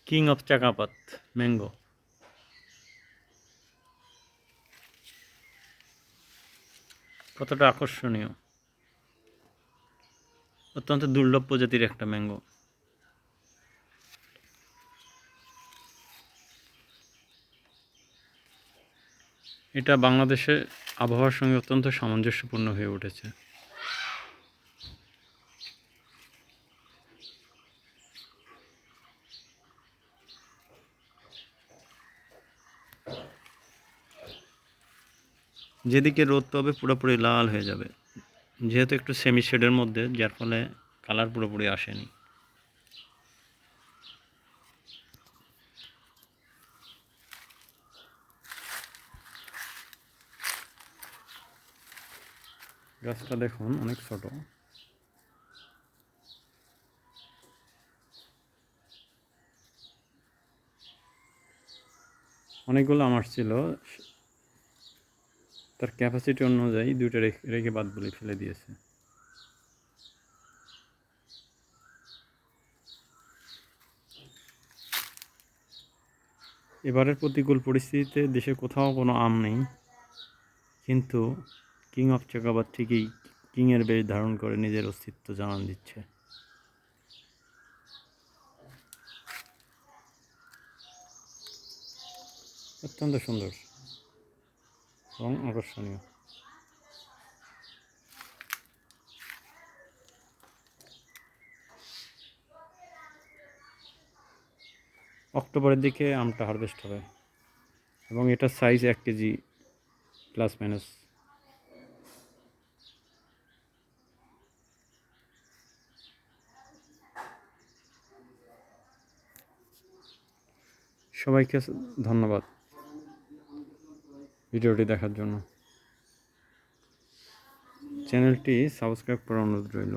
King of চাকাপাত mango. কতটা আকর্ষণীয়, অত্যন্ত দুর্লভ প্রজাতির একটা ম্যাঙ্গো। এটা বাংলাদেশের আবহাওয়ার সঙ্গে অত্যন্ত সামঞ্জস্যপূর্ণ হয়ে উঠেছে। যেদিকে রোদ পাবে পুরোপুরি লাল হয়ে যাবে, যেহেতু একটু সেমি শেডের মধ্যে, যার ফলে কালার পুরোপুরি আসেনি। গাছটা দেখুন অনেক ছোট। অনেকগুলো আম ছিল, তার ক্যাপাসিটি অনুযায়ী দুইটা রেখে বাদ বলে ফেলে দিয়েছে। এবারের প্রতিকূল পরিস্থিতিতে দেশে কোথাও কোনো আম নেই, কিন্তু কিং অফ চাকাবাদ ঠিকই কিংয়ের বেশ ধারণ করে নিজের অস্তিত্ব জানান দিচ্ছে। অত্যন্ত সুন্দর এবং আকর্ষণীয়। অক্টোবরের দিকে আমটা হারভেস্ট হবে এবং এটার সাইজ 1 কেজি প্লাস মাইনাস। সবাইকে ধন্যবাদ ভিডিওটি দেখার জন্য। চ্যানেলটি সাবস্ক্রাইব করার অনুরোধ রইল।